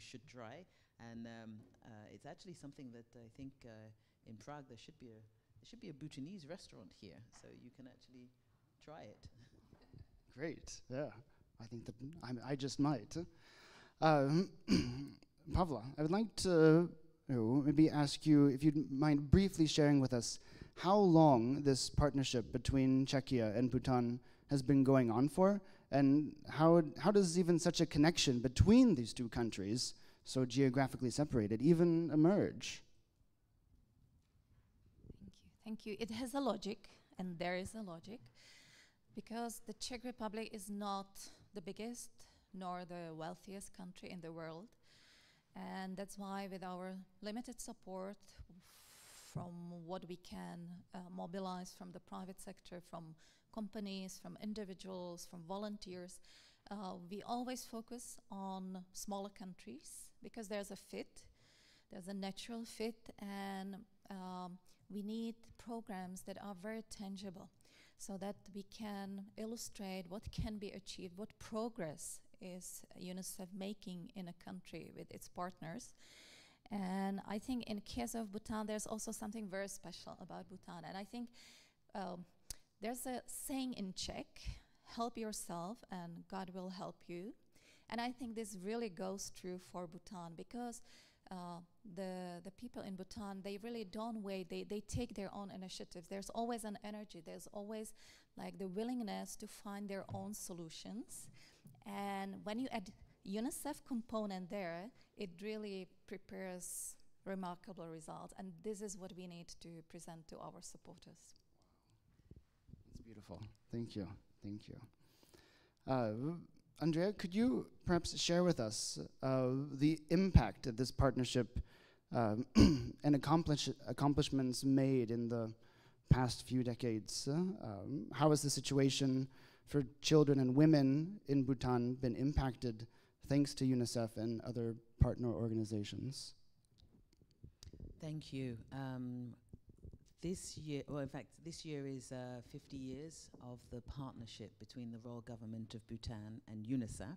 you should try. And it's actually something that I think in Prague there should be a Bhutanese restaurant here, so you can actually try it. Great, yeah. I think that I just might. Pavla, I would like to maybe ask you if you'd mind briefly sharing with us how long this partnership between Czechia and Bhutan has been going on for, and how does even such a connection between these two countries, so geographically separated, even emerge? Thank you. It has a logic, and there is a logic, because the Czech Republic is not the biggest nor the wealthiest country in the world. And that's why with our limited support from what we can mobilize from the private sector, from companies, from individuals, from volunteers, we always focus on smaller countries because there's a fit, there's a natural fit, and we need programs that are very tangible so that we can illustrate what can be achieved, what progress is UNICEF making in a country with its partners. And I think in case of Bhutan, there's also something very special about Bhutan. And I think there's a saying in Czech, help yourself and God will help you. And I think this really goes true for Bhutan because the people in Bhutan, they really don't wait, they take their own initiatives. There's always an energy, there's always like the willingness to find their own solutions. And when you add UNICEF component there, it really prepares remarkable results. And this is what we need to present to our supporters. That's beautiful. Thank you. Thank you. Andrea, could you perhaps share with us the impact of this partnership and accomplishments made in the past few decades? How has the situation for children and women in Bhutan been impacted thanks to UNICEF and other partner organizations? Thank you. This year, well, in fact, this year is 50 years of the partnership between the Royal Government of Bhutan and UNICEF.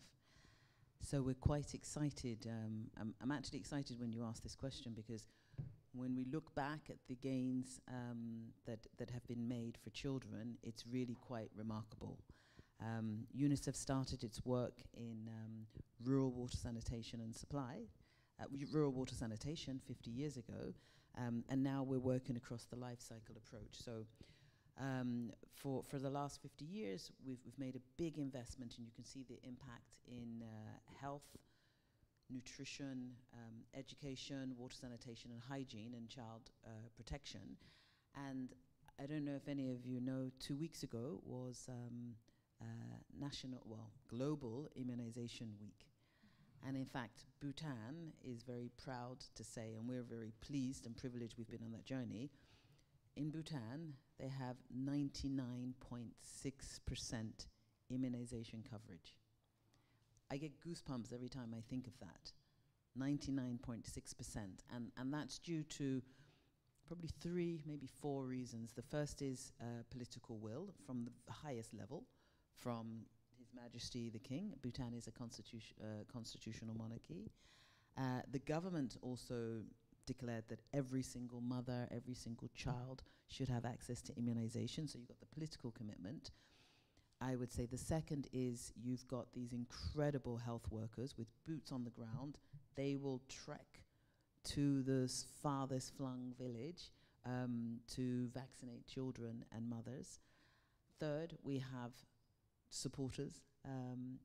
So we're quite excited. I'm actually excited when you ask this question because when we look back at the gains that have been made for children, it's really quite remarkable. UNICEF started its work in rural water sanitation and supply, rural water sanitation 50 years ago, and now we're working across the life cycle approach. So for the last 50 years, we've made a big investment, and you can see the impact in health, nutrition, education, water sanitation and hygiene, and child protection. And I don't know if any of you know, 2 weeks ago was Global Immunization Week. And in fact, Bhutan is very proud to say, and we're very pleased and privileged we've been on that journey. In Bhutan, they have 99.6% immunization coverage. I get goosebumps every time I think of that. 99.6%. And that's due to probably 3, maybe 4 reasons. The first is political will from the highest level, from His Majesty the King. Bhutan is a constitutional monarchy. The government also declared that every single mother, every single child should have access to immunization, so you've got the political commitment. I would say the second is you've got these incredible health workers with boots on the ground. They will trek to the farthest flung village to vaccinate children and mothers. Third, we have supporters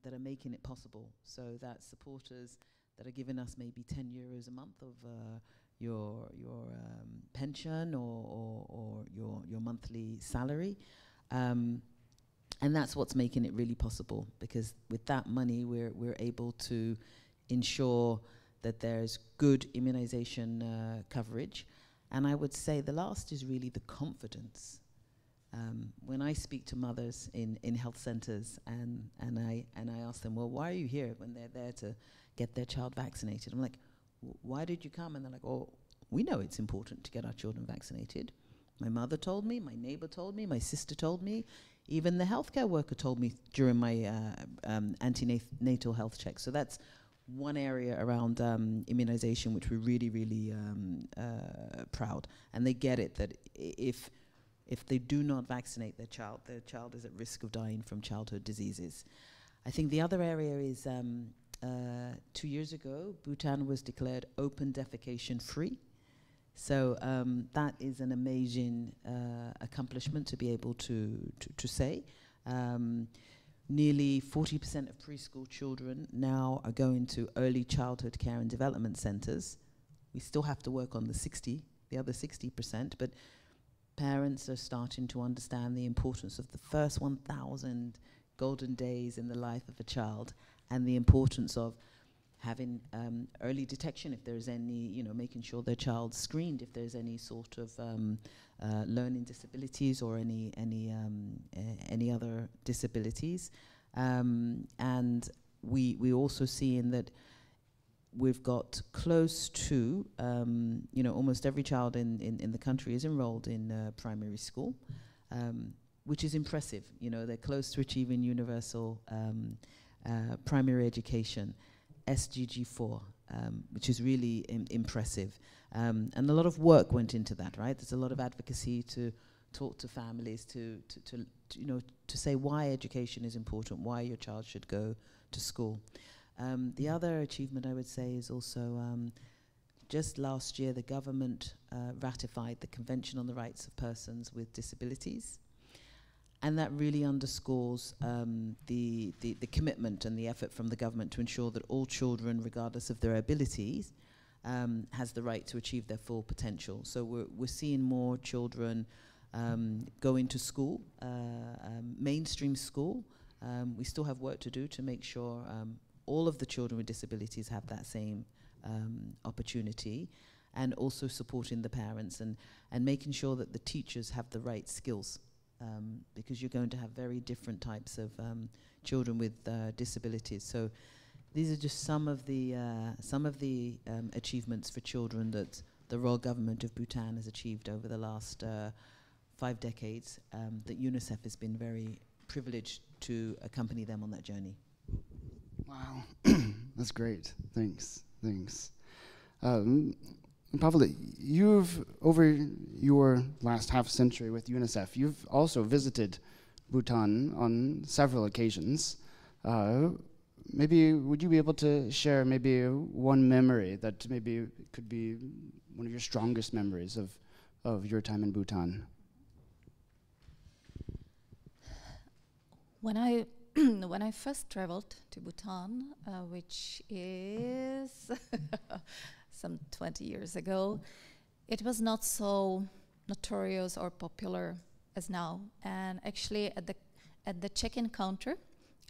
that are making it possible. So that's supporters that are giving us maybe 10 euros a month of your pension or your monthly salary. And that's what's making it really possible, because with that money we're able to ensure that there's good immunization coverage. And I would say the last is really the confidence. When I speak to mothers in health centers and I ask them, well, why are you here, when they're there to get their child vaccinated? I'm like, why did you come? And they're like, oh, we know it's important to get our children vaccinated. My mother told me, my neighbor told me, my sister told me, even the healthcare worker told me during my antenatal health check. So that's one area around immunization, which we're really, really proud. And they get it that if they do not vaccinate their child is at risk of dying from childhood diseases. I think the other area is 2 years ago, Bhutan was declared open defecation free. So that is an amazing accomplishment to be able to say. Nearly 40% of preschool children now are going to early childhood care and development centers. We still have to work on the other 60%, but parents are starting to understand the importance of the first 1,000 golden days in the life of a child, and the importance of having early detection if there's any, making sure their child's screened if there's any sort of learning disabilities or any other disabilities. And we also see in that we've got close to, almost every child in the country is enrolled in primary school, which is impressive. They're close to achieving universal primary education, SGG4, which is really impressive. And a lot of work went into that, right? There's a lot of advocacy to talk to families, to say why education is important, why your child should go to school. The other achievement I would say is also just last year the government ratified the Convention on the Rights of Persons with Disabilities. And that really underscores the commitment and the effort from the government to ensure that all children, regardless of their abilities, has the right to achieve their full potential. So we're seeing more children going to school, mainstream school. We still have work to do to make sure all of the children with disabilities have that same opportunity, and also supporting the parents and making sure that the teachers have the right skills. Because you're going to have very different types of children with disabilities. So these are just some of the achievements for children that the Royal Government of Bhutan has achieved over the last 5 decades, that UNICEF has been very privileged to accompany them on that journey. Wow, that's great. Thanks. Pavel, you've, over your last half century with UNICEF, you've also visited Bhutan on several occasions. Maybe would you be able to share maybe one memory that maybe could be one of your strongest memories of your time in Bhutan? When I first traveled to Bhutan, which is some 20 years ago, it was not so notorious or popular as now. And actually at the check-in counter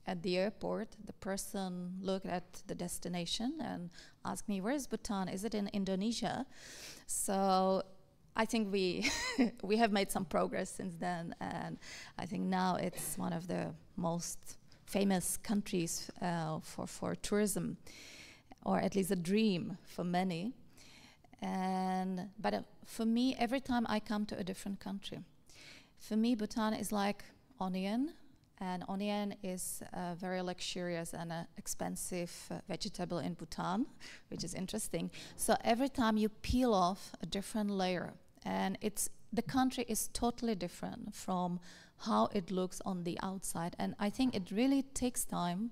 at the airport, the person looked at the destination and asked me, "Where is Bhutan? Is it in Indonesia?" So I think we have made some progress since then, and I think now it's one of the most famous countries for tourism, or at least a dream for many. But for me, every time I come to a different country, for me Bhutan is like onion, and onion is a very luxurious and expensive vegetable in Bhutan, which is interesting. So every time you peel off a different layer, and the country is totally different from how it looks on the outside, and I think it really takes time.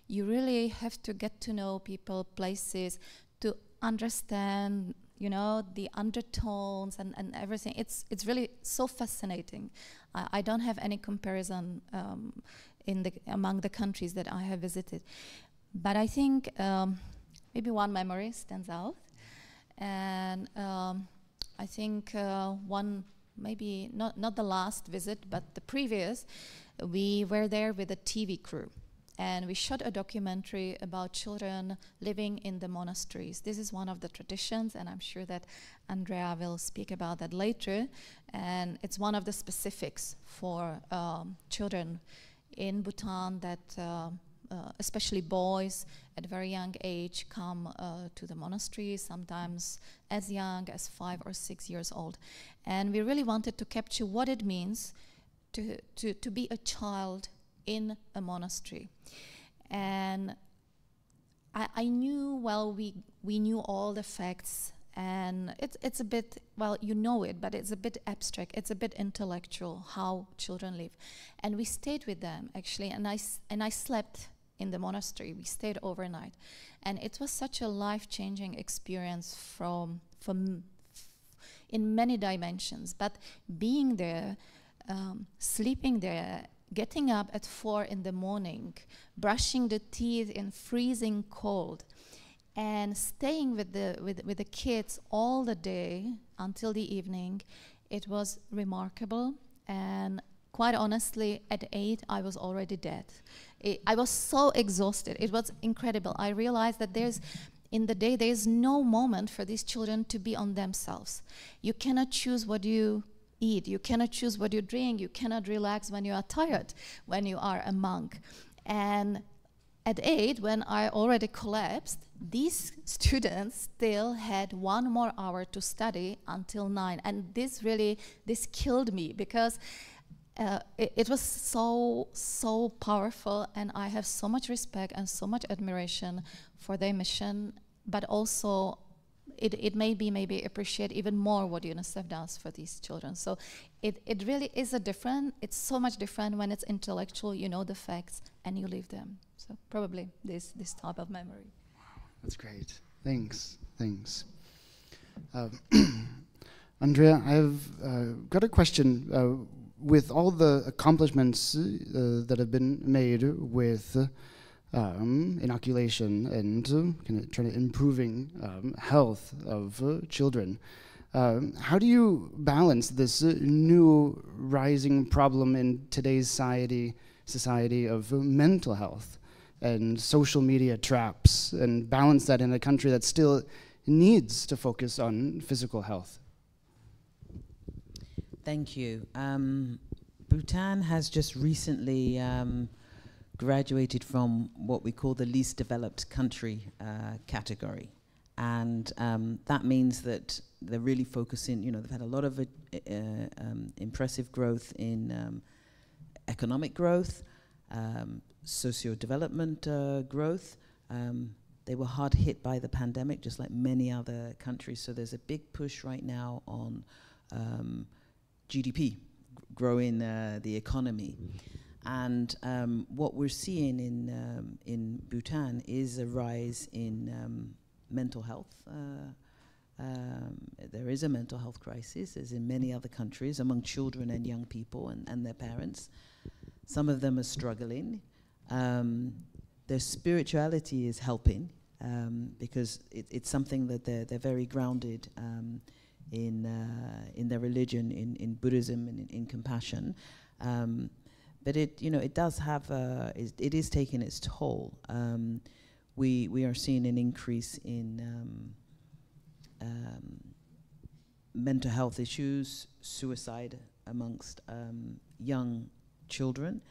You really have to get to know people, places, to understand, the undertones and everything. It's really so fascinating. I don't have any comparison among the countries that I have visited. But I think maybe one memory stands out. And I think one, maybe not the last visit, but the previous, we were there with a TV crew. And we shot a documentary about children living in the monasteries. This is one of the traditions, and I'm sure that Andrea will speak about that later. And it's one of the specifics for children in Bhutan that, especially boys at a very young age, come to the monasteries, sometimes as young as 5 or 6 years old. And we really wanted to capture what it means to be a child in a monastery. And I knew, well, we knew all the facts, and it's a bit, well, you know it, but it's a bit abstract, it's a bit intellectual, how children live. And we stayed with them, actually, and I slept in the monastery. We stayed overnight. And it was such a life-changing experience in many dimensions. But being there, sleeping there, getting up at 4 in the morning, brushing the teeth in freezing cold, and staying with the kids all the day until the evening, it was remarkable. And quite honestly, at 8, I was already dead. I was so exhausted. It was incredible. I realized that in the day, there's no moment for these children to be on themselves. You cannot choose what you eat. You cannot choose what you drink. You cannot relax when you are tired, when you are a monk. And at 8, when I already collapsed, these students still had 1 more hour to study until 9. And this killed me, because it was so powerful, and I have so much respect and so much admiration for their mission, but also it made me maybe appreciate even more what UNICEF does for these children. So it really is it's so much different when it's intellectual, you know the facts, and you live them. So probably this type of memory. Wow, that's great. Thanks. Andrea, I've got a question. With all the accomplishments that have been made with inoculation and kind of trying to improving health of children, how do you balance this new rising problem in today's society of mental health and social media traps, and balance that in a country that still needs to focus on physical health? Thank you. Bhutan has just recently graduated from what we call the least developed country category. And that means that they're really focusing, they've had a lot of impressive growth in economic growth, socio-development growth. They were hard hit by the pandemic, just like many other countries. So there's a big push right now on GDP, growing the economy. And what we're seeing in Bhutan is a rise in mental health. There is a mental health crisis, as in many other countries, among children and young people and their parents. Some of them are struggling. Their spirituality is helping, because it's something that they're very grounded in their religion, in Buddhism, and in compassion, but it does have it is taking its toll. We are seeing an increase in mental health issues, suicide amongst young children,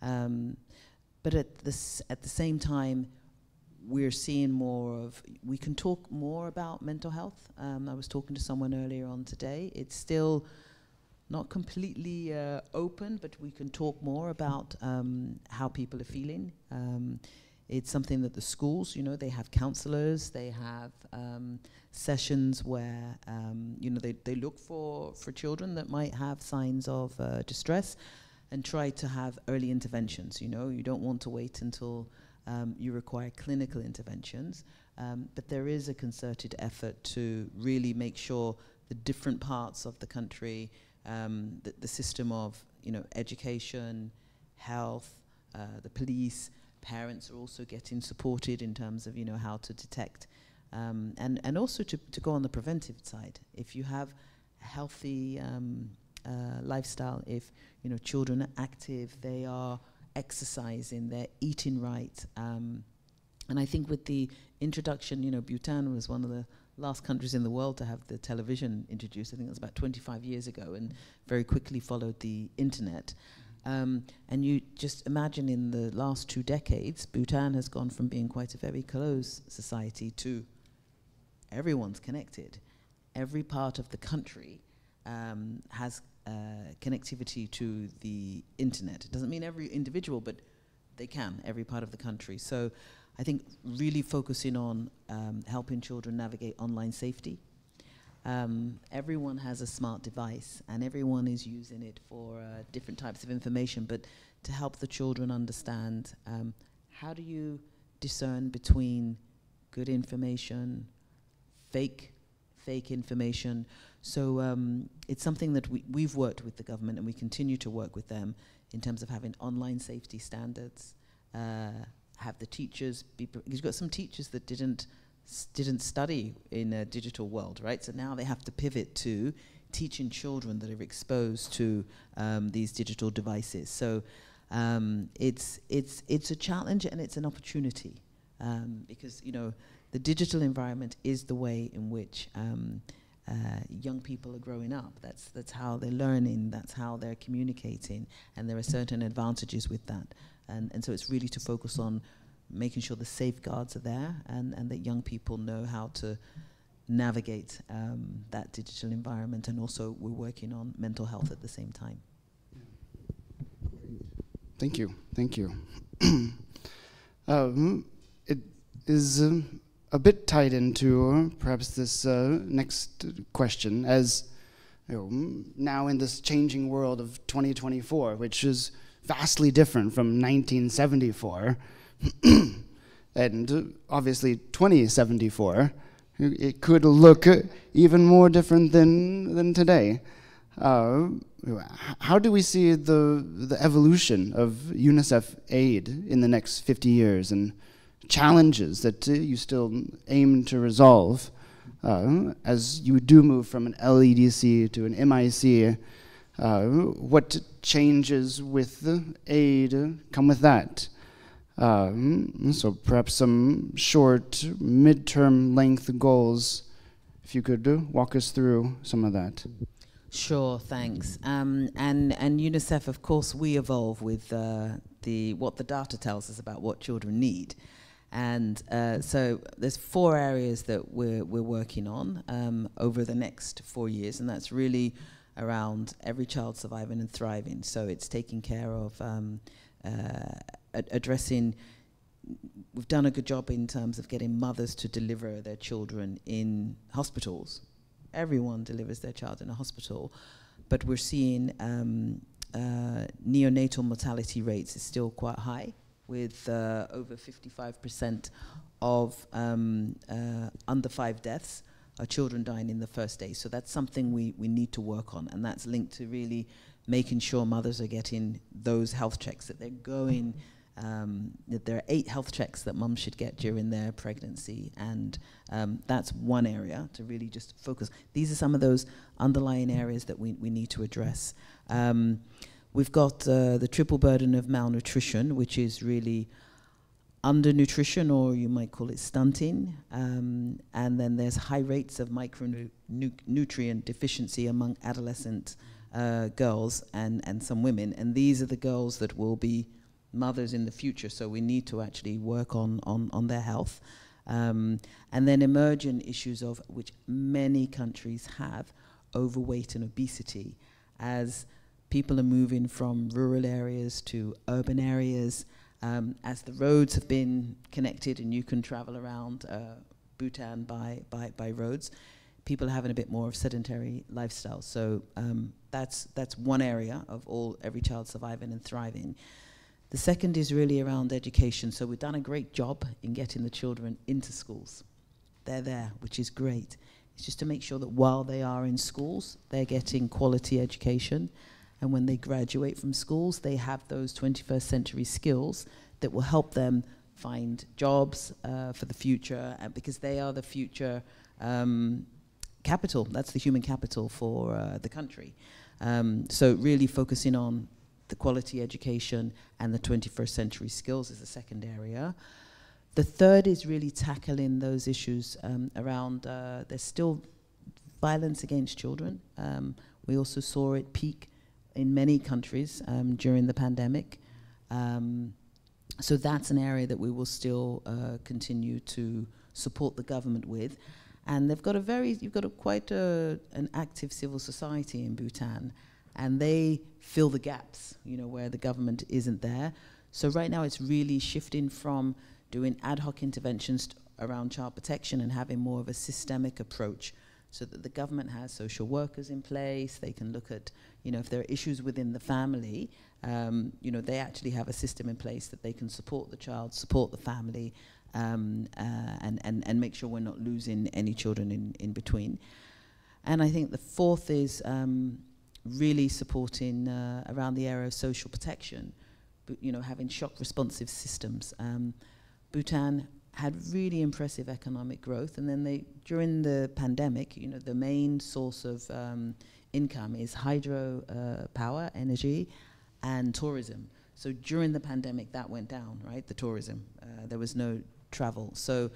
but at the same time, we're seeing we can talk more about mental health. I was talking to someone earlier on today. It's still not completely open, but we can talk more about how people are feeling. It's something that the schools, they have counselors, they have sessions where, they look for children that might have signs of distress, and try to have early interventions. You don't want to wait until you require clinical interventions, but there is a concerted effort to really make sure the different parts of the country, the system of education, health, the police, parents are also getting supported in terms of how to detect, and also to go on the preventive side. If you have a healthy lifestyle, if children are active, they are exercising, they're eating right, and I think with the introduction, Bhutan was one of the last countries in the world to have the television introduced. I think it was about 25 years ago, and very quickly followed the internet. And you just imagine in the last 2 decades, Bhutan has gone from being quite a very closed society to everyone's connected. Every part of the country has connectivity to the internet. It doesn't mean every individual, but they can, every part of the country. So I think really focusing on helping children navigate online safety. Everyone has a smart device and everyone is using it for different types of information, but to help the children understand how do you discern between good information, fake information. So it's something that we've worked with the government and we continue to work with them in terms of having online safety standards, have the teachers be, you've got some teachers that didn't study in a digital world, right? So now they have to pivot to teaching children that are exposed to these digital devices. So it's a challenge and it's an opportunity because, you know, the digital environment is the way in which young people are growing up. That's how they're learning, that's how they're communicating, and there are certain advantages with that. And so it's really to focus on making sure the safeguards are there and that young people know how to navigate that digital environment, and also we're working on mental health at the same time. Thank you, thank you. It is a bit tied into perhaps this next question, as you know, now in this changing world of 2024, which is vastly different from 1974, and obviously 2074, it could look even more different than today. How do we see the evolution of UNICEF aid in the next 50 years, and challenges that you still aim to resolve as you do move from an LEDC to an MIC? What changes with the aid come with that? So perhaps some short, mid-term length goals, if you could walk us through some of that. Sure, thanks. And UNICEF, of course, we evolve with what the data tells us about what children need. And so there's 4 areas that we're working on over the next 4 years, and that's really around every child surviving and thriving. So it's taking care of addressing, we've done a good job in terms of getting mothers to deliver their children in hospitals. Everyone delivers their child in a hospital, but we're seeing neonatal mortality rates is still quite high, with over 55% of under 5 deaths are children dying in the first day. So that's something we need to work on, and that's linked to really making sure mothers are getting those health checks, that they're going, that there are 8 health checks that mums should get during their pregnancy, and that's one area to really just focus. These are some of those underlying areas that we need to address. We've got the triple burden of malnutrition, which is really undernutrition, or you might call it stunting, and then there's high rates of micronutrient deficiency among adolescent girls and some women, and these are the girls that will be mothers in the future, so we need to actually work on their health. And then emerging issues of which many countries have, overweight and obesity, as people are moving from rural areas to urban areas, as the roads have been connected and you can travel around Bhutan by roads, people are having a bit more of sedentary lifestyle. So that's one area of every child surviving and thriving. The second is really around education. So we've done a great job in getting the children into schools. They're there, which is great. It's just to make sure that while they are in schools, they're getting quality education. And when they graduate from schools, they have those 21st century skills that will help them find jobs for the future, because they are the future capital. That's the human capital for the country. So really focusing on the quality education and the 21st century skills is the second area. The third is really tackling those issues around, there's still violence against children. We also saw it peak in many countries during the pandemic. So that's an area that we will still continue to support the government with. And they've got quite an active civil society in Bhutan, and they fill the gaps, you know, where the government isn't there. So right now it's really shifting from doing ad hoc interventions around child protection and having more of a systemic approach, so that the government has social workers in place. They can look at, if there are issues within the family, they actually have a system in place that they can support the child, support the family, and make sure we're not losing any children in between. And I think the fourth is really supporting around the area of social protection, but, having shock responsive systems. Bhutan had really impressive economic growth, and then during the pandemic, the main source of income is hydro power, energy, and tourism. So during the pandemic, that went down, right? The tourism, there was no travel. So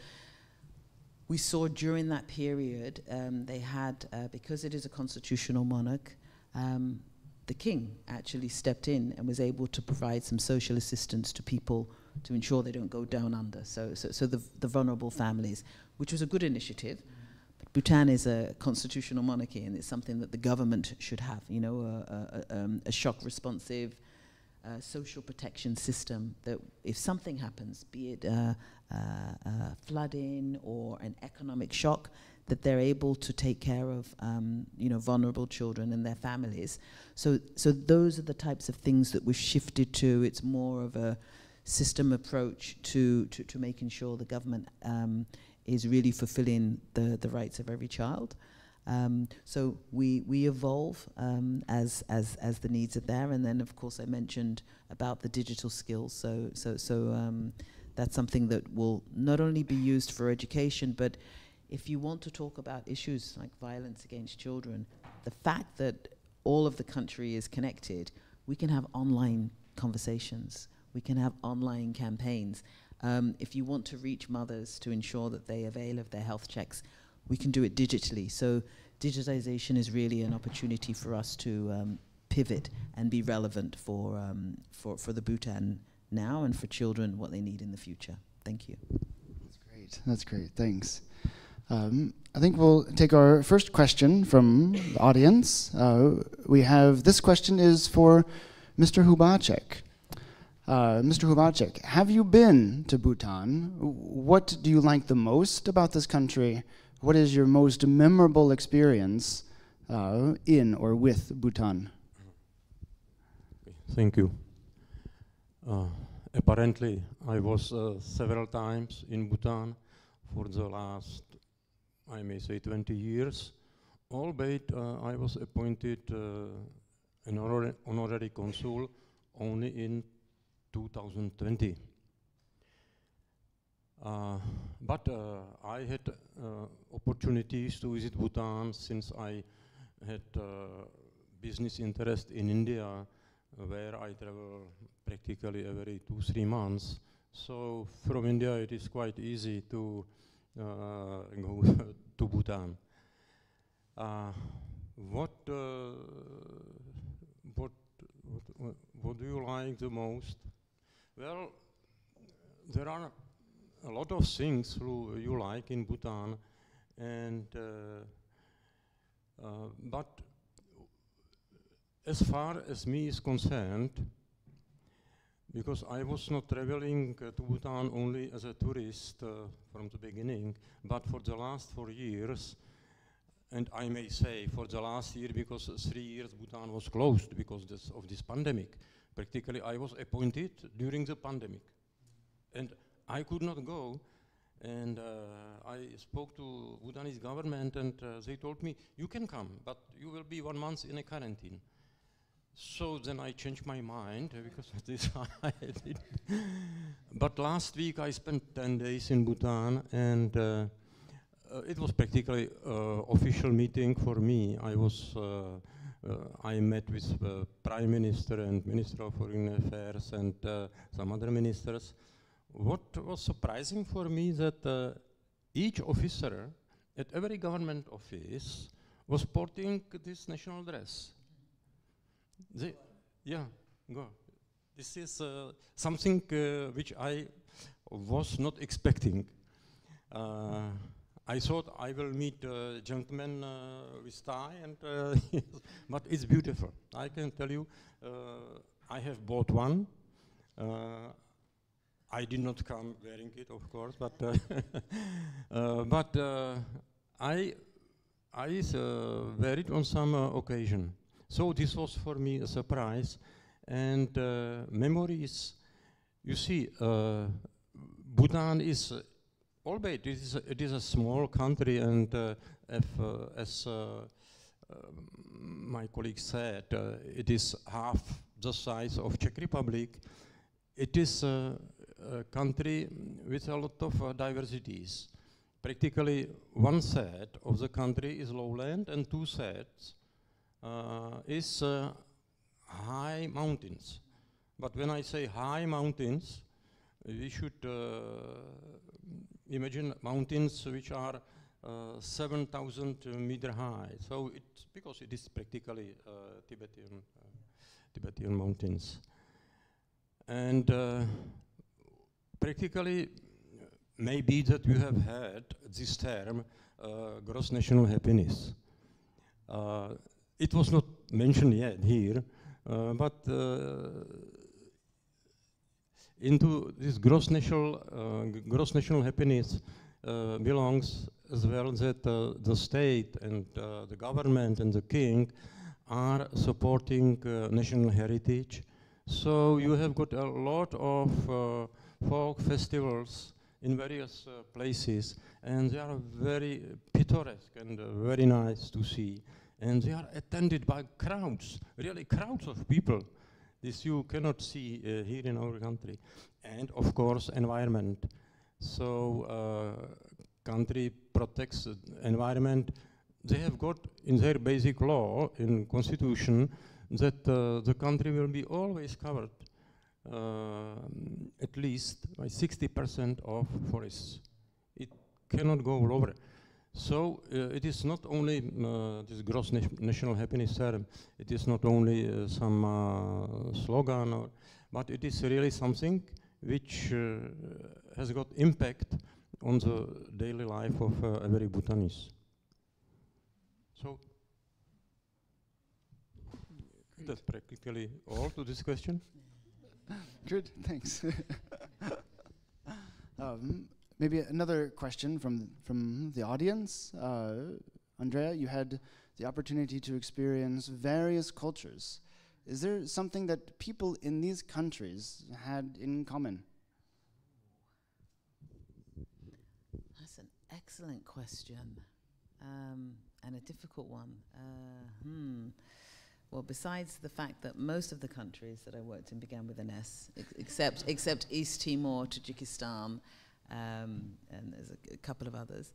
we saw during that period, they had, because it is a constitutional monarch, the king actually stepped in and was able to provide some social assistance to people to ensure they don't go down under. So the vulnerable families, which was a good initiative. But Bhutan is a constitutional monarchy, and it's something that the government should have, a shock responsive social protection system that if something happens, be it flooding or an economic shock, that they're able to take care of vulnerable children and their families. So those are the types of things that we've shifted to. It's more of a system approach to making sure the government is really fulfilling the rights of every child. So we evolve as the needs are there. And then, of course, I mentioned about the digital skills. So that's something that will not only be used for education, but if you want to talk about issues like violence against children, the fact that all of the country is connected, we can have online conversations. We can have online campaigns. If you want to reach mothers to ensure that they avail of their health checks, we can do it digitally. So digitization is really an opportunity for us to pivot and be relevant for the Bhutan now, and for children what they need in the future. Thank you. That's great. That's great. Thanks. I think we'll take our first question from the audience. We have, this question is for Mr. Hubacek. Mr. Hubacek, have you been to Bhutan? What do you like the most about this country? What is your most memorable experience in or with Bhutan? Thank you. Apparently, I was several times in Bhutan for the last, I may say, 20 years. Albeit I was appointed an honorary consul only in 2020. But I had opportunities to visit Bhutan since I had business interest in India, where I travel practically every 2-3 months. So from India it is quite easy to go to Bhutan. What do you like the most? Well, there are a lot of things you like in Bhutan, and but as far as me is concerned, because I was not traveling to Bhutan only as a tourist from the beginning, but for the last 4 years, and I may say for the last year, because 3 years Bhutan was closed because of this pandemic. Practically I was appointed during the pandemic, and I could not go, and I spoke to Bhutanese government, and they told me, you can come, but you will be 1 month in a quarantine. So then I changed my mind, because this I did. But last week I spent 10 days in Bhutan, and it was practically official meeting for me. I met with Prime Minister and Minister of Foreign Affairs and some other ministers. What was surprising for me that each officer at every government office was sporting this national dress. Go. This is something which I was not expecting. I thought I will meet a gentleman with tie, and but it's beautiful. I can tell you, I have bought one. I did not come wearing it, of course, but I wear it on some occasion. So this was for me a surprise, and memories. You see, Bhutan is, albeit it is a small country, and as my colleague said, it is half the size of Czech Republic. It is a country with a lot of diversities. Practically 1/3 of the country is lowland, and 2/3 is high mountains. But when I say high mountains, we should imagine mountains which are 7,000 meter high. So it's because it is practically Tibetan mountains. And practically, maybe that you have heard this term, gross national happiness. It was not mentioned yet here, but into this gross national happiness belongs as well that the state and the government and the king are supporting national heritage. So you have got a lot of folk festivals in various places, and they are very picturesque and very nice to see. And they are attended by crowds, really crowds of people. This you cannot see here in our country. And of course, environment. So country protects the environment. They have got in their basic law, in constitution, that the country will be always covered at least by 60% of forests. It cannot go lower. So it is not only this gross national happiness term, it is not only some slogan, but it is really something which has got impact on the daily life of every Bhutanese. So that's practically all to this question. Good, thanks. Maybe another question from the audience. Andrea, you had the opportunity to experience various cultures. Is there something that people in these countries had in common? That's an excellent question, and a difficult one. Well, besides the fact that most of the countries that I worked in began with an S, except East Timor, Tajikistan, and there's a couple of others.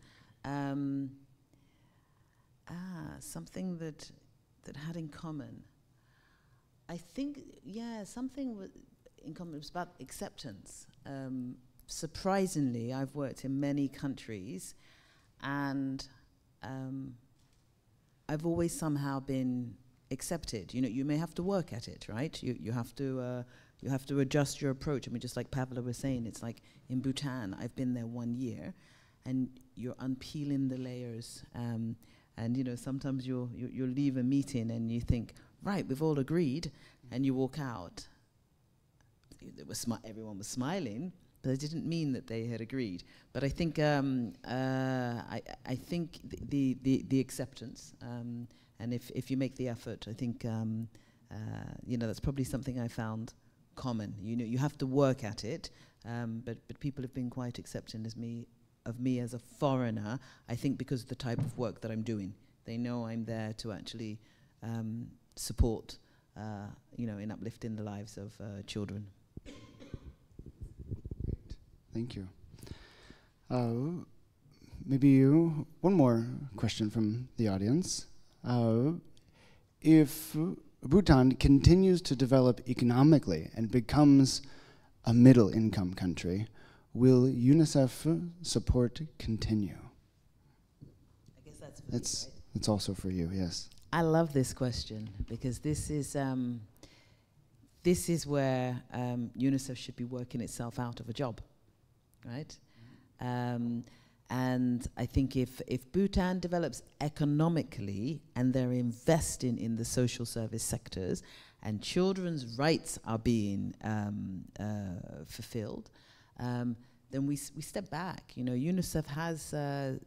Something that had in common. I think, yeah, something in common was about acceptance. Surprisingly, I've worked in many countries, and I've always somehow been accepted. You know, you may have to work at it, right? You have to adjust your approach. I mean, just like Pavla was saying, it's like in Bhutan, I've been there 1 year, and you're unpeeling the layers. And you know, sometimes you'll leave a meeting and you think, right, we've all agreed, and you walk out. Everyone was smiling, but it didn't mean that they had agreed. But I think I think the acceptance, and if you make the effort, I think you know, that's probably something I found common. You know, you have to work at it, but people have been quite accepting of me as a foreigner, I think because of the type of work that I'm doing. They know I'm there to actually support, you know, in uplifting the lives of children. Thank you. Maybe one more question from the audience. If Bhutan continues to develop economically and becomes a middle-income country, will UNICEF support continue? I guess that's for you, right? It's also for you, yes. I love this question because this is where UNICEF should be working itself out of a job, right? And I think if Bhutan develops economically and they're investing in the social service sectors and children's rights are being fulfilled, then we step back. You know, UNICEF has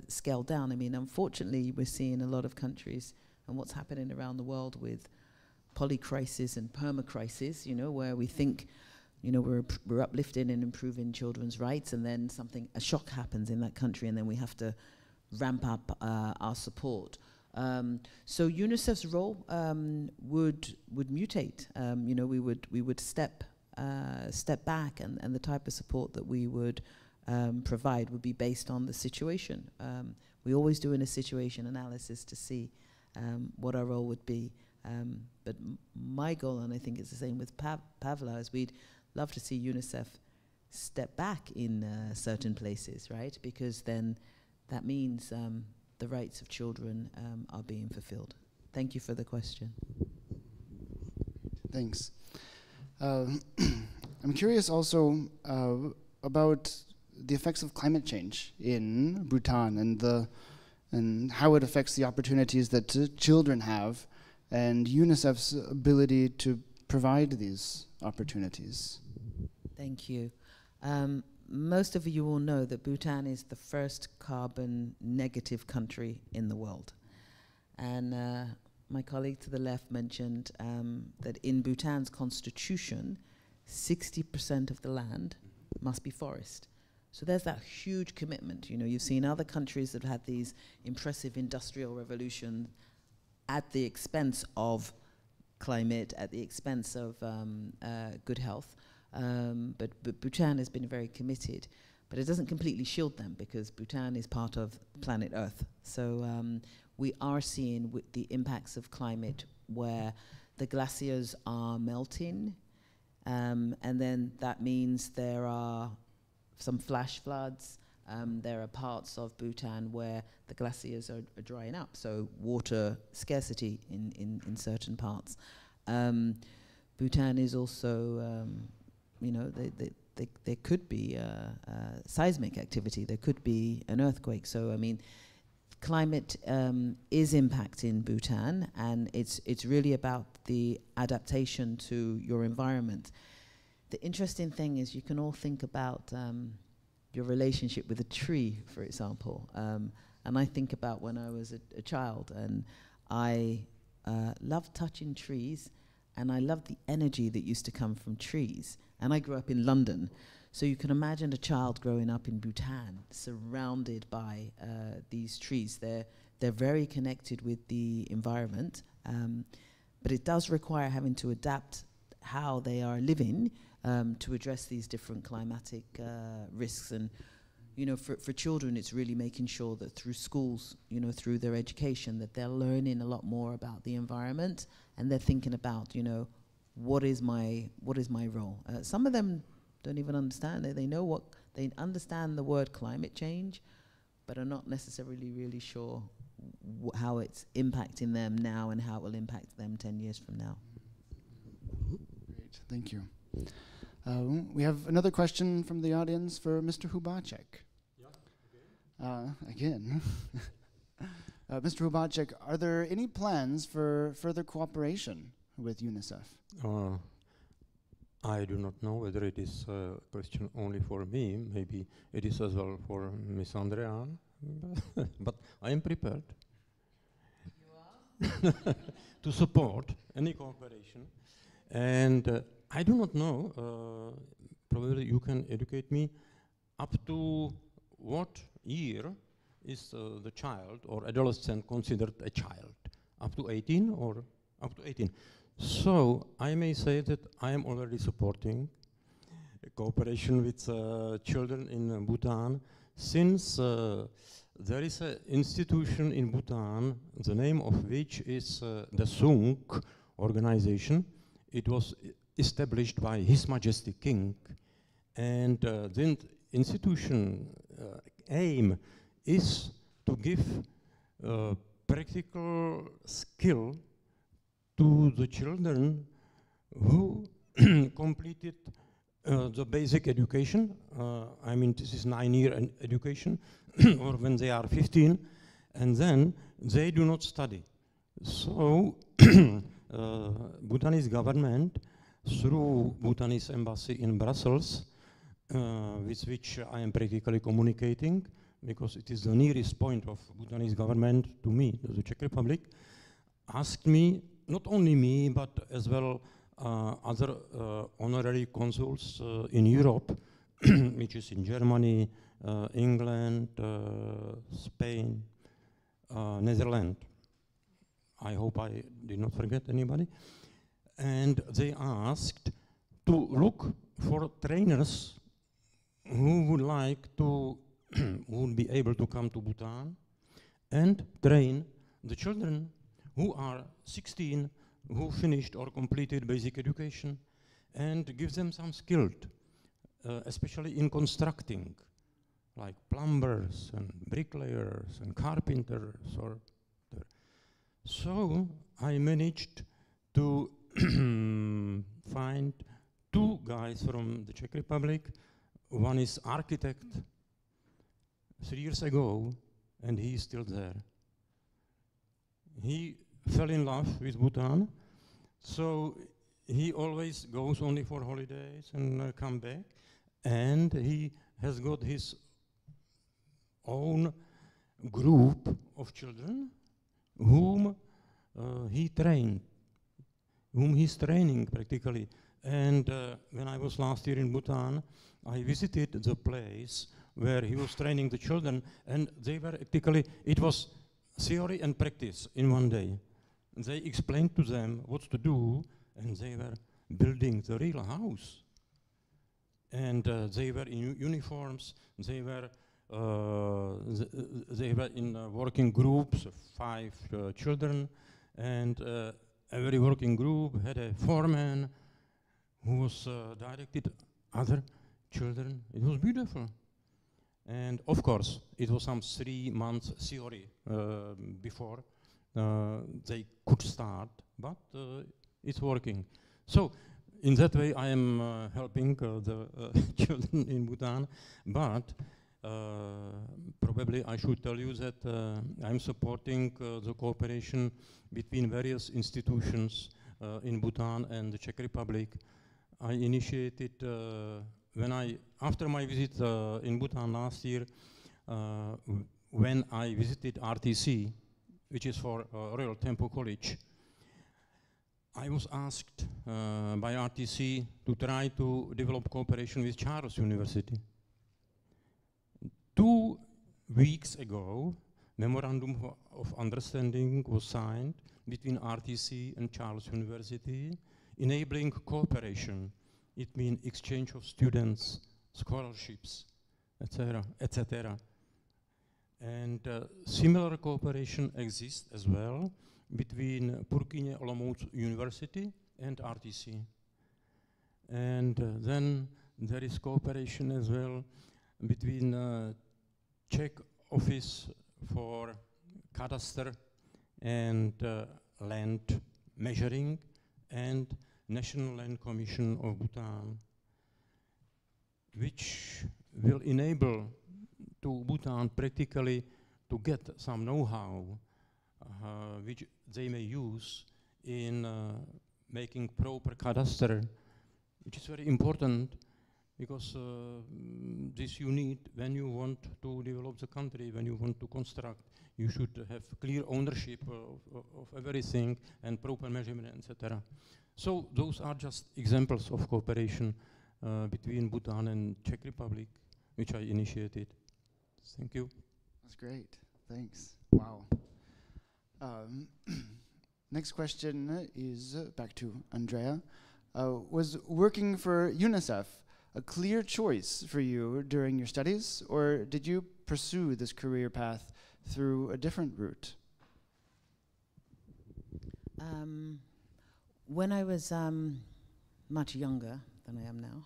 scaled down. I mean, unfortunately, we're seeing a lot of countries and what's happening around the world with polycrisis and permacrisis, you know, where we think, you know, we're uplifting and improving children's rights, and then a shock happens in that country, and then we have to ramp up our support. So UNICEF's role would mutate. You know, we would step back, and the type of support that we would provide would be based on the situation. We always do a situation analysis to see what our role would be. But my goal, and I think it's the same with Pavla, is we'd love to see UNICEF step back in certain places, right? Because then that means the rights of children are being fulfilled. Thank you for the question. Thanks. I'm curious also about the effects of climate change in Bhutan and how it affects the opportunities that children have and UNICEF's ability to provide these opportunities. Thank you. Most of you will know that Bhutan is the first carbon negative country in the world. And my colleague to the left mentioned that in Bhutan's constitution, 60% of the land must be forest. So there's that huge commitment. You know, you've seen other countries that have had these impressive industrial revolutions at the expense of climate, at the expense of good health. But Bhutan has been very committed. But it doesn't completely shield them, because Bhutan is part of planet Earth. So we are seeing the impacts of climate where the glaciers are melting, and then that means there are some flash floods. There are parts of Bhutan where the glaciers are drying up, so water scarcity in certain parts. Bhutan is also, you know, there could be seismic activity, there could be an earthquake. So, I mean, climate is impacting Bhutan, and it's really about the adaptation to your environment. The interesting thing is you can all think about your relationship with a tree, for example. And I think about when I was a child, and I loved touching trees, and I loved the energy that used to come from trees. And I grew up in London. So you can imagine a child growing up in Bhutan, surrounded by these trees. They're very connected with the environment, but it does require having to adapt how they are living to address these different climatic risks. And, you know, for children, it's really making sure that through schools, you know, through their education, that they're learning a lot more about the environment, and they're thinking about, you know, what is my role? Some of them don't even understand it. They understand the word climate change, but are not necessarily really sure how it's impacting them now and how it will impact them 10 years from now. Great, thank you. We have another question from the audience for Mr. Hubacek. Yeah, again. Mr. Hubacek, are there any plans for further cooperation with UNICEF? I do not know whether it is a question only for me. Maybe it is as well for Miss Andrean, but I am prepared. You are? To support any cooperation. And I do not know, probably you can educate me, up to what year is the child or adolescent considered a child? Up to 18 or up to 18? So I may say that I am already supporting cooperation with children in Bhutan, since there is an institution in Bhutan, the name of which is the skok organization. It was established by His Majesty King, and the institution aim is to give practical skill to the children who completed the basic education. I mean, this is 9-year education, or when they are 15, and then they do not study. So Bhutanese government, through Bhutanese embassy in Brussels, with which I am practically communicating, because it is the nearest point of Bhutanese government to me, the Czech Republic, asked me, not only me, but as well other honorary consuls in Europe, which is in Germany, England, Spain, Netherlands. I hope I did not forget anybody. And they asked to look for trainers who would like to, who would be able to come to Bhutan and train the children who are 16, who finished or completed basic education, and give them some skilled, especially in constructing, like plumbers and bricklayers and carpenters. So I managed to find two guys from the Czech Republic. One is architect 3 years ago, and he is still there. He fell in love with Bhutan, so he always goes only for holidays and come back, and he has got his own group of children whom he trained, whom he's training practically. And when I was last year in Bhutan, I visited the place where he was training the children, and they were practically, it was theory and practice in one day. They explained to them what to do, and they were building the real house. And they were in uniforms, they were in working groups of 5 children, and every working group had a foreman who was directed other children. It was beautiful. And of course, it was some 3 months theory before they could start, but it's working. So in that way, I am helping the children in Bhutan, but probably I should tell you that I'm supporting the cooperation between various institutions in Bhutan and the Czech Republic. I initiated, after my visit in Bhutan last year, when I visited RTC, which is for Royal Temple College, I was asked by RTC to try to develop cooperation with Charles University. 2 weeks ago, Memorandum of Understanding was signed between RTC and Charles University, enabling cooperation. It means exchange of students, scholarships, etc., etc. And similar cooperation exists as well between Purkyně Olomouc University and RTC. And then there is cooperation as well between Czech Office for Cadastre and Land Measuring and National Land Commission of Bhutan, which will enable to Bhutan practically to get some know-how which they may use in making proper cadastre, which is very important because this you need when you want to develop the country, when you want to construct. You should have clear ownership of everything and proper measurement, etc. So those are just examples of cooperation between Bhutan and Czech Republic, which I initiated. Thank you. That's great. Thanks. Wow. Next question is back to Andrea. Was working for UNICEF a clear choice for you during your studies, or did you pursue this career path through a different route? When I was much younger than I am now,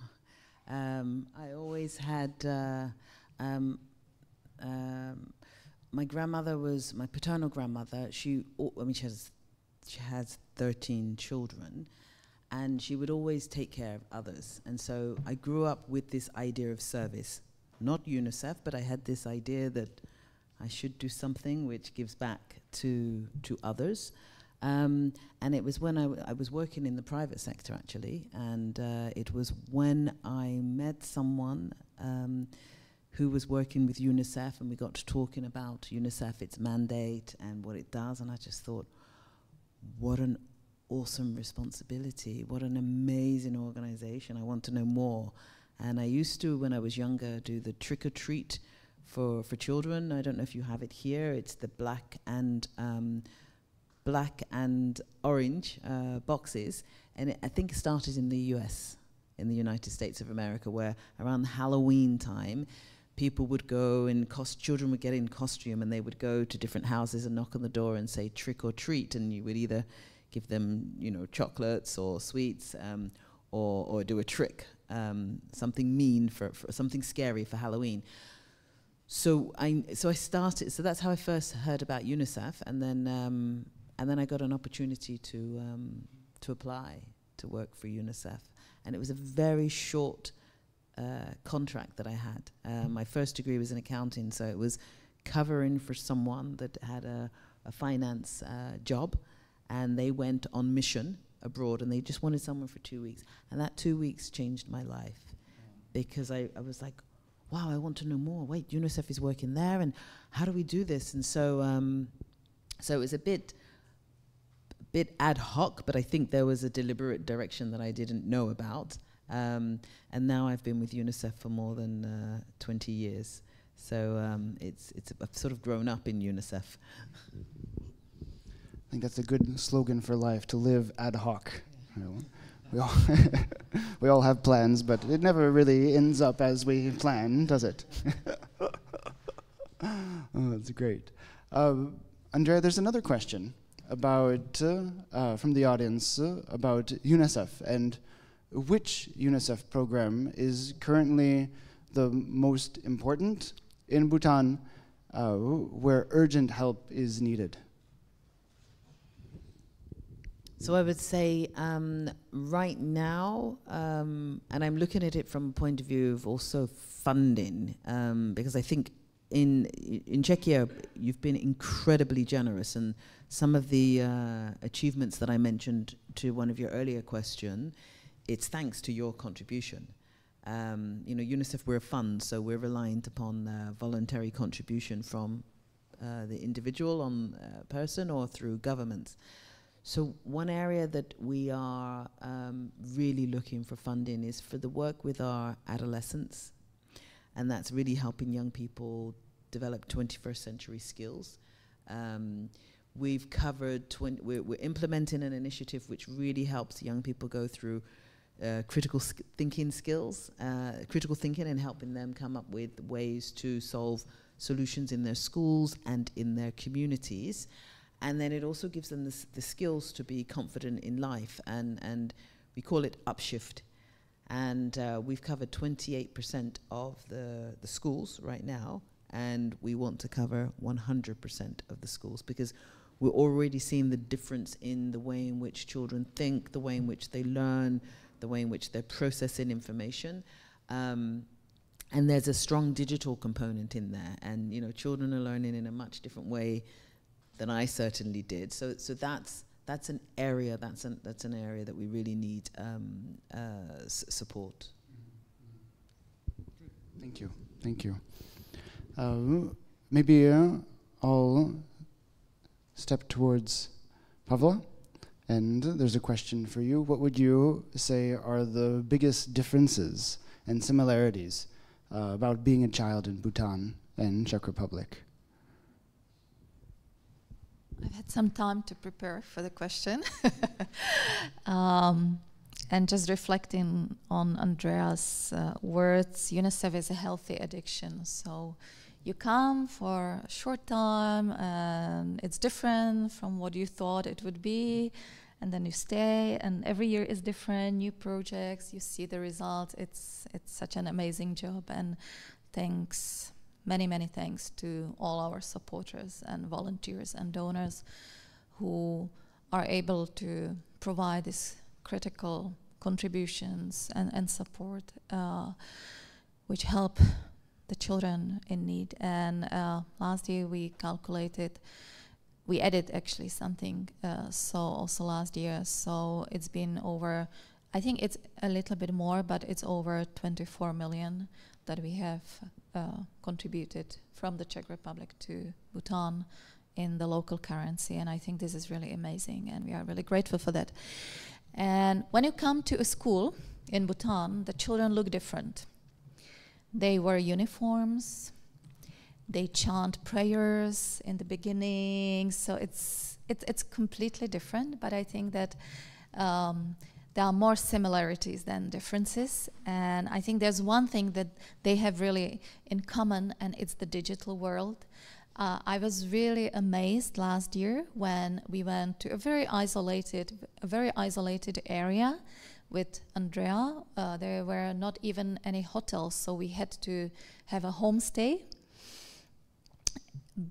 I always had my grandmother was my paternal grandmother. She has 13 children, and she would always take care of others. And so I grew up with this idea of service, not UNICEF, but I had this idea that I should do something which gives back to others. And it was when I was working in the private sector, actually, and it was when I met someone who was working with UNICEF, and we got to talking about UNICEF, its mandate, and what it does, and I just thought, what an awesome responsibility, what an amazing organization, I want to know more. And I used to, when I was younger, do the trick-or-treat for children. I don't know if you have it here, it's the black and orange boxes, and I think it started in the US, in the United States of America, where around Halloween time, people would go and children would get in costume, and they would go to different houses and knock on the door and say trick or treat, and you would either give them, you know, chocolates or sweets, or do a trick, something mean for something scary for Halloween. So I started. So that's how I first heard about UNICEF, and then I got an opportunity to apply to work for UNICEF, and it was a very short contract that I had. My first degree was in accounting, so it was covering for someone that had a finance job, and they went on mission abroad, and they just wanted someone for 2 weeks, and that 2 weeks changed my life, because I was like, wow, I want to know more. Wait, UNICEF is working there, and how do we do this? And so it was a bit ad hoc, but I think there was a deliberate direction that I didn't know about. And now I've been with UNICEF for more than 20 years. So I've sort of grown up in UNICEF. I think that's a good slogan for life, to live ad hoc. You know, we all have plans, but it never really ends up as we plan, does it? Oh, that's great. Andrea, there's another question about from the audience about UNICEF, and which UNICEF program is currently the most important in Bhutan, where urgent help is needed? So I would say right now, and I'm looking at it from a point of view of also funding, because I think in Czechia you've been incredibly generous, and some of the achievements that I mentioned to one of your earlier question, it's thanks to your contribution. You know, UNICEF, we're a fund, so we're reliant upon voluntary contribution from the individual person or through governments. So one area that we are really looking for funding is for the work with our adolescents, and that's really helping young people develop 21st century skills. We've covered, we're implementing an initiative which really helps young people go through critical thinking skills, critical thinking, and helping them come up with ways to solve solutions in their schools and in their communities. And then it also gives them the skills to be confident in life, and we call it upshift. And we've covered 28% of the schools right now, and we want to cover 100% of the schools, because we're already seeing the difference in the way in which children think, the way in which they learn, the way in which they're processing information. And there's a strong digital component in there, and you know, children are learning in a much different way than I certainly did. So that's an area that we really need support. Thank you. Maybe I'll step towards Pavla, and there's a question for you. What would you say are the biggest differences and similarities about being a child in Bhutan and Czech Republic? I've had some time to prepare for the question. And just reflecting on Andrea's words, UNICEF is a healthy addiction. So you come for a short time, and it's different from what you thought it would be, and then you stay, and every year is different, new projects, you see the results. It's such an amazing job, and thanks. Many thanks to all our supporters and volunteers and donors who are able to provide these critical contributions and support which help the children in need. And last year we calculated we added actually something, so also last year. So it's been over, I think it's a little bit more, but it's over 24 million that we have contributed from the Czech Republic to Bhutan in the local currency. And I think this is really amazing, and we are really grateful for that. And when you come to a school in Bhutan, the children look different. They wear uniforms, they chant prayers in the beginning, so it's completely different, but I think that there are more similarities than differences. And I think there's one thing that they have really in common, and it's the digital world. I was really amazed last year when we went to a very isolated area with Andrea. There were not even any hotels, so we had to have a homestay.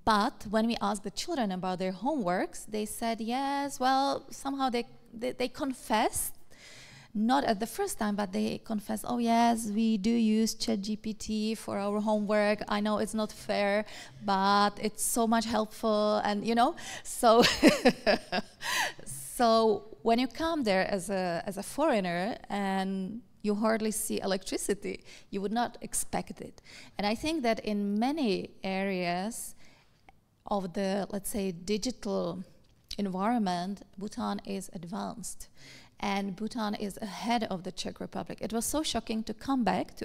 But when we asked the children about their homeworks, they said yes, well, somehow they confessed, not at the first time, but they confessed, oh yes, we do use ChatGPT for our homework. I know it's not fair, but it's so much helpful, and you know, so so when you come there as a foreigner and you hardly see electricity, you would not expect it. And I think that in many areas of the, let's say, digital environment, Bhutan is advanced. And Bhutan is ahead of the Czech Republic. It was so shocking to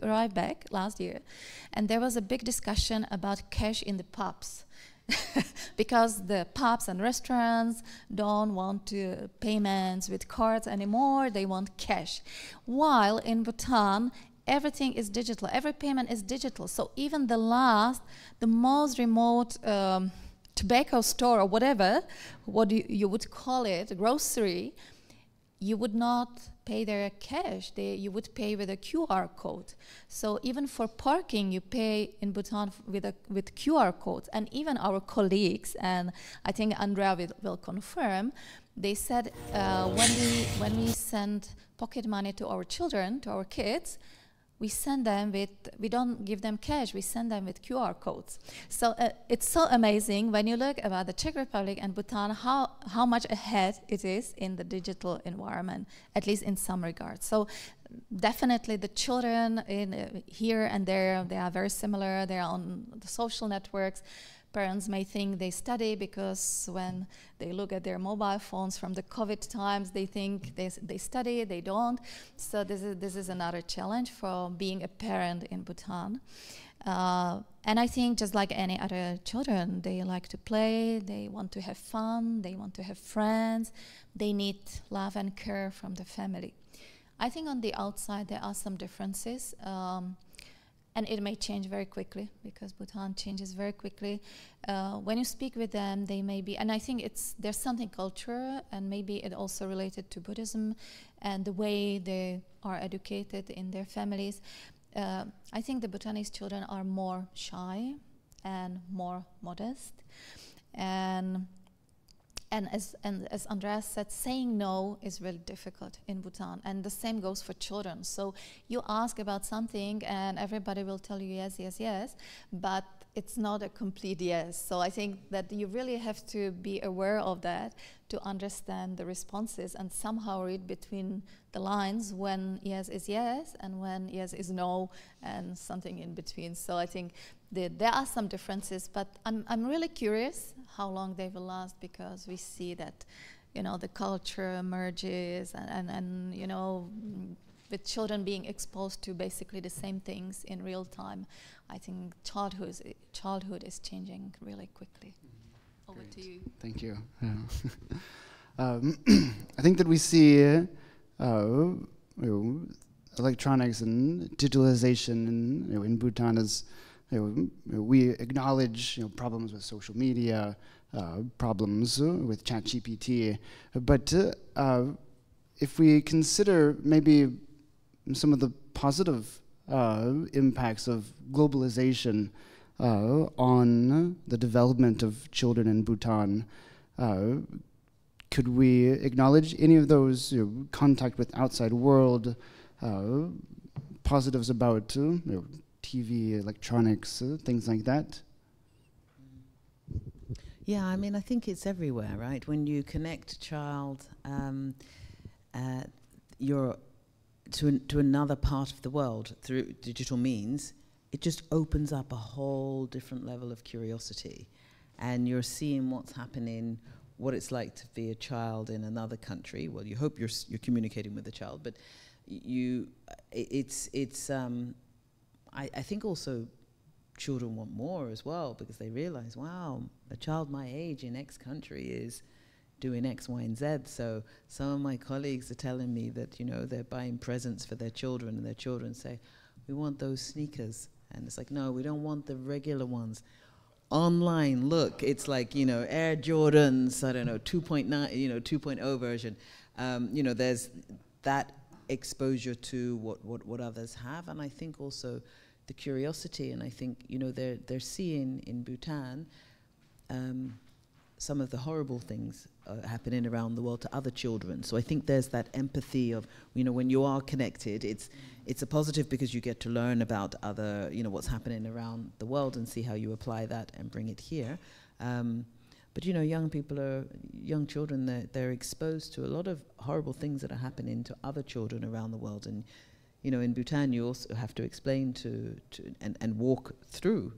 arrive back last year, and there was a big discussion about cash in the pubs. Because the pubs and restaurants don't want to payments with cards anymore, they want cash. While in Bhutan, everything is digital, every payment is digital. So even the most remote tobacco store or whatever, what you would call it, grocery, you would not pay their cash, you would pay with a QR code. So even for parking, you pay in Bhutan with QR codes. And even our colleagues, and I think Andrea will confirm, they said when we send pocket money to our children, to our kids, we don't give them cash, we send them with QR codes. So it's so amazing when you look about the Czech Republic and Bhutan, how much ahead it is in the digital environment, at least in some regards. So definitely the children here and there, they are very similar, they are on the social networks. Parents may think they study because when they look at their mobile phones from the COVID times, they think they study, they don't. So this is another challenge for being a parent in Bhutan. And I think just like any other children, they like to play, they want to have fun, they want to have friends, they need love and care from the family. I think on the outside there are some differences. And it may change very quickly because Bhutan changes very quickly. When you speak with them, they may be, and I think there's something cultural, and maybe it also related to Buddhism and the way they are educated in their families. I think the Bhutanese children are more shy and more modest. And as Andreas said, saying no is really difficult in Bhutan, and the same goes for children. So you ask about something and everybody will tell you yes, yes, yes, but it's not a complete yes. So I think that you really have to be aware of that to understand the responses and somehow read between the lines when yes is yes and when yes is no, and something in between. So I think there are some differences, but I'm really curious how long they will last, because we see that, you know, the culture emerges and you know, with children being exposed to basically the same things in real time, I think childhood is changing really quickly. Over Great. to you. Thank you. Yeah. I think that we see you know, electronics and digitalization in Bhutan as, we acknowledge problems with social media, problems with ChatGPT, but if we consider maybe some of the positive impacts of globalization on the development of children in Bhutan, could we acknowledge any of those contact with outside world, positives about TV, electronics, things like that? Yeah, I mean, I think it's everywhere, right? When you connect a child you're to another part of the world through digital means, it just opens up a whole different level of curiosity. And you're seeing what's happening, what it's like to be a child in another country. Well, you hope you're communicating with the child, but I think also children want more as well, because they realize, wow, a child my age in X country is doing X, Y, and Z. So some of my colleagues are telling me that, you know, they're buying presents for their children, and their children say, we want those sneakers. And it's like, no, we don't want the regular ones. Online, look, it's like, you know, Air Jordans, I don't know, 2.9, you know, 2.0 version. You know, there's that exposure to what others have. And I think also the curiosity, and I think, you know, they're seeing in Bhutan some of the horrible things happening around the world to other children. So I think there's that empathy of, you know, when you are connected, it's a positive because you get to learn about other, you know, what's happening around the world and see how you apply that and bring it here. But, you know, young children, they're exposed to a lot of horrible things that are happening to other children around the world. And, you know, in Bhutan, you also have to explain and walk through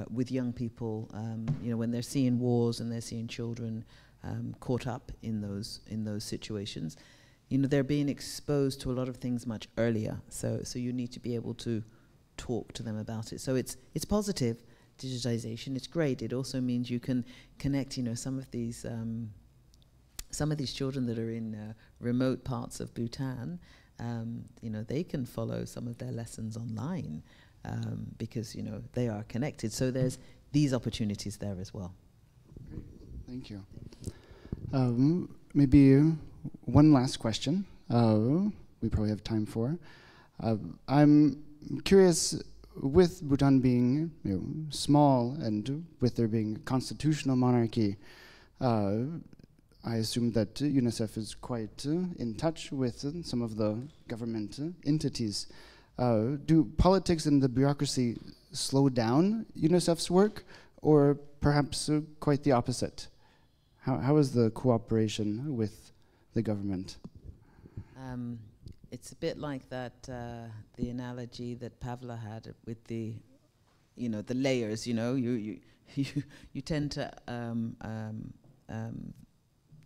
with young people, you know, when they're seeing wars and they're seeing children caught up in those situations. You know, they're being exposed to a lot of things much earlier. So you need to be able to talk to them about it. So it's positive, digitization. It's great. It also means you can connect, you know, some of these children that are in remote parts of Bhutan. You know, they can follow some of their lessons online because, you know, they are connected. So there's these opportunities there as well. Thank you. Maybe one last question we probably have time for. I'm curious, with Bhutan being, you know, small and with there being a constitutional monarchy, I assume that UNICEF is quite in touch with some of the government entities. Do politics and the bureaucracy slow down UNICEF's work, or perhaps quite the opposite? How is the cooperation with the government? It's a bit like that, the analogy that Pavla had with the, you know, the layers. You know, you tend to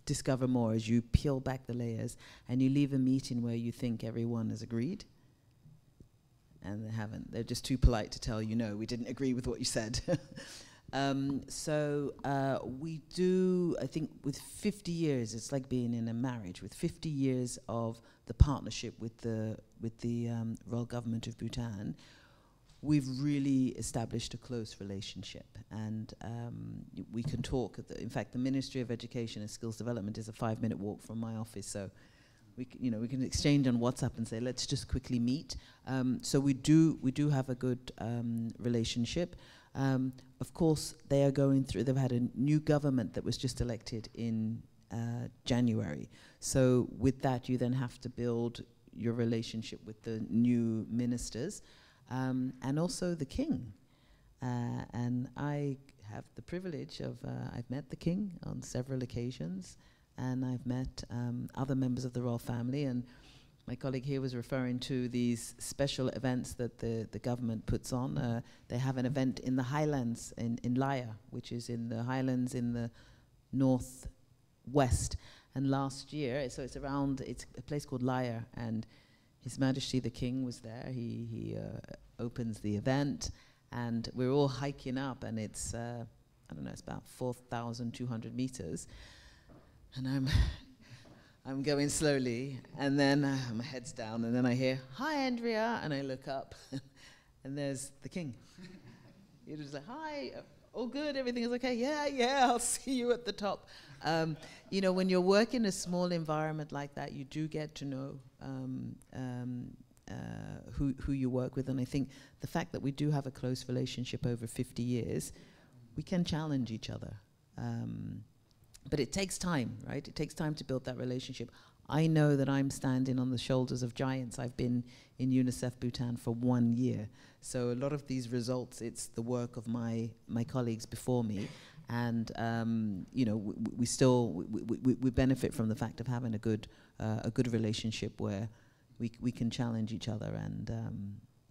discover more as you peel back the layers, and you leave a meeting where you think everyone has agreed, and they haven't. They're just too polite to tell you, no, we didn't agree with what you said. We do, I think with 50 years, it's like being in a marriage. With 50 years of the partnership with the Royal Government of Bhutan, we've really established a close relationship. And we can talk, in fact, the Ministry of Education and Skills Development is a 5-minute walk from my office, so we can exchange on WhatsApp and say, let's just quickly meet. So we do have a good relationship. Of course, they are going through, they've had a new government that was just elected in January. So with that, you then have to build your relationship with the new ministers and also the king. And I have the privilege of, I've met the king on several occasions, and I've met other members of the royal family. And my colleague here was referring to these special events that the government puts on. They have an event in the highlands in Laya, which is in the highlands in the northwest. And last year, so it's a place called Laya, and His Majesty the King was there. He opens the event, and we're all hiking up, and it's, I don't know, it's about 4,200 meters. And I'm going slowly, and then my head's down, and then I hear, "Hi, Andrea," and I look up, and there's the king. He was like, "Hi, all good, everything is okay? Yeah, I'll see you at the top." You know, when you're working in a small environment like that, you do get to know who you work with, and I think the fact that we do have a close relationship over 50 years, we can challenge each other. But it takes time, right? It takes time to build that relationship. I know that I'm standing on the shoulders of giants. I've been in UNICEF Bhutan for 1 year. So a lot of these results, it's the work of my colleagues before me. And you know, we still we benefit from the fact of having a good relationship where we can challenge each other and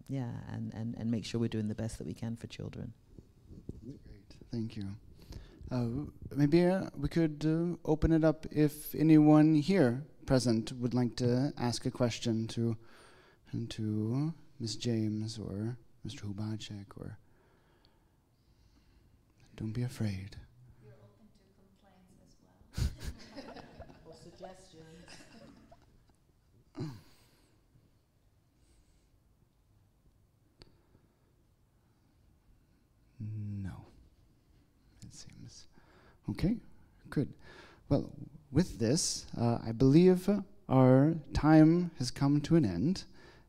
yeah, and make sure we're doing the best that we can for children. Great, thank you. Maybe we could open it up if anyone here present would like to ask a question to Ms. James or Mr. Hubacek, or don't be afraid. We're open to complaints as well. Or suggestions. No, it seems. Okay, good. Well, with this, I believe our time has come to an end,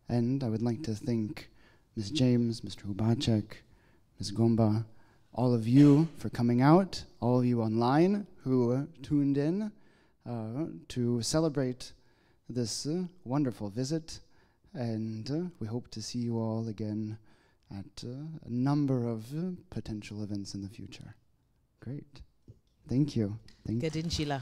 and I would like to thank Ms. James, Mr. Hubacek, Ms. Gomba, all of you for coming out, all of you online who tuned in to celebrate this wonderful visit, and we hope to see you all again at a number of potential events in the future. Great. Thank you. Thank you. Gadinchila.